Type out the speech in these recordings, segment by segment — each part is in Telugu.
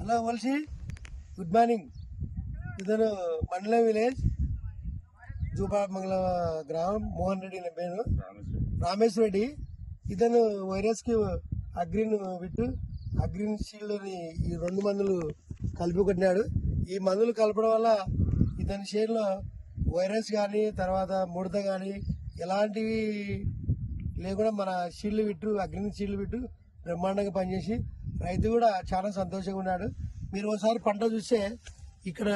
Hello వల్సి, good morning. ఇతను మండలం విలేజ్ జూపామంగళ గ్రామం, మోహన్ రెడ్డి నా పేరు, రామేష్ రెడ్డి. ఇతను వైరస్కి అగ్రిన్ విట్టు, అగ్రిన్ షీల్డ్ని ఈ 2 మందులు కలిపి కొట్టినాడు. ఈ మందులు కలపడం వల్ల ఇతని షేర్లో వైరస్ కానీ తర్వాత ముడత కానీ ఎలాంటివి లేకుండా మన షీల్డ్ విట్టు, అగ్రిన్ షీల్డ్ విట్టు బ్రహ్మాండంగా పనిచేసి రైతు కూడా చాలా సంతోషంగా ఉన్నాడు. మీరు ఒకసారి పంట చూస్తే ఇక్కడ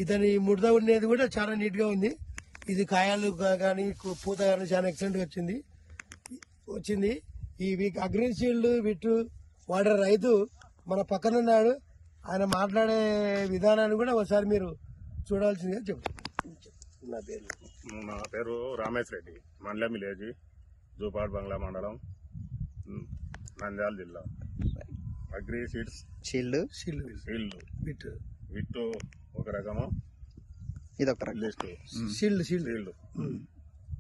ఇతని ముడత ఉండేది కూడా చాలా నీట్గా ఉంది. ఇది కాయలు కానీ పూత కానీ చాలా ఎక్సలెంట్గా వచ్చింది. ఈ అగ్రిన్ షీల్డ్ విట్టు వాడే రైతు మన పక్కన ఉన్నాడు. ఆయన మాట్లాడే విధానాన్ని కూడా ఒకసారి మీరు చూడాల్సిందిగా చెప్తాను. నా పేరు రామేష్ రెడ్డి, మండలం విలేజ్ జూపాడ్ బంగ్లా మండలం, నంద్యాల జిల్లా. అగ్రి సీడ్స్ షీల్డ్ విట్టు ఒక రకము, ఇది ఒక రకం లిస్ట్ షీల్డ్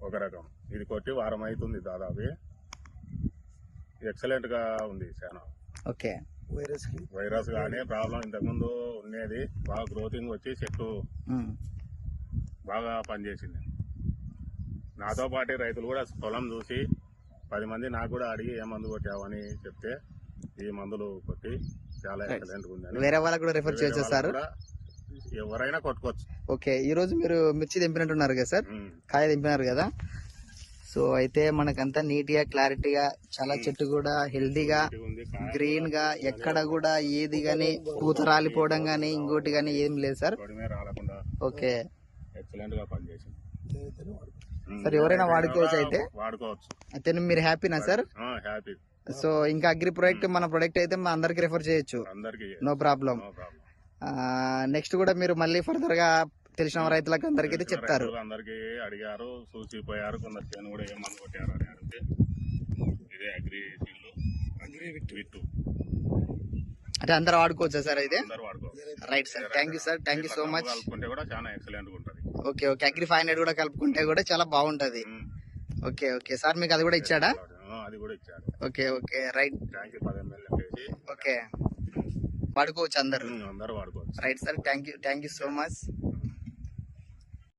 ఒక రకం. ఇది కొట్టి వారం అవుతుంది దాదాపు. ఎక్సలెంట్ గా ఉంది చాలా. ఓకే, వైరస్ గానీ ప్రాబ్లం ఇంతకుముందు ఉండేది, బాగా గ్రోతింగ్ వచ్చి చెట్టు బాగా పనిచేసింది. నాతో పాటు రైతులు కూడా పొలం చూసి 10 మంది నాకు కూడా అడిగి ఏ మందు కొట్టావని చెప్తే ఈ మందులు కొట్టి చాలా ఎక్సలెంట్ ఉంది. వేరే వాళ్ళకి కూడా రిఫర్ చేసేస్తారు, ఎవరైనా కొట్టుకోవచ్చు. ఓకే, ఈ రోజు మీరు మిర్చి తెంపినట్టున్నారు కదా సార్, కాయ తెంపినారు కదా. సో అయితే మనకంతా నీట్ గా క్లారిటీగా చాలా చెట్టు కూడా హెల్దీగా గ్రీన్ గా ఎక్కడ కూడా ఏది గానీ పూత రాలిపోవడం గానీ ఇంకోటి గానీ ఏం లేదు సార్. ఓకే, ఎక్సలెంట్ గా పనిచేసింది సార్. ఎవరైనా వాడుకోవచ్చు అయితే మీరు హ్యాపీనా సార్? హ్యాపీ. సో ఇంకా అగ్రి ప్రొడక్ట్ మన ప్రొడక్ట్ అయితే మా అందరికి రిఫర్ చేయొచ్చు, నో ప్రాబ్లం. నెక్స్ట్ కూడా మీరు మళ్ళీ ఫర్దర్ గా తెలిసిన రైతులకు అందరికి అయితే చెప్తారు. అందరికి అడిగారు, చూసిపోయారు, కొందరు చేను కూడా ఏమని కొట్టారు అని అడిగితే ఇదే అగ్రి విట్టు అంటే అందరూ వాడుకోవచ్చా సార్? అయితే అందరూ వాడుకోవచ్చు. Right sir, thank you sir, thank you so much. కలుపుకుంటే కూడా చాలా ఎక్సలెంట్ గా ఉంటది. ఓకే ఓకే, అగ్రి 500 కూడా కలుపుకుంటే కూడా చాలా బాగుంటది. ఓకే ఓకే సార్, మీకు అది కూడా ఇచ్చాడా? అది కూడా ఇచ్చాడు. Okay okay, right. Thank you. 10 ml okay, వాడుకోవచ్చు అందరు. వాడుకోవచ్చు. Right sir, thank you so much.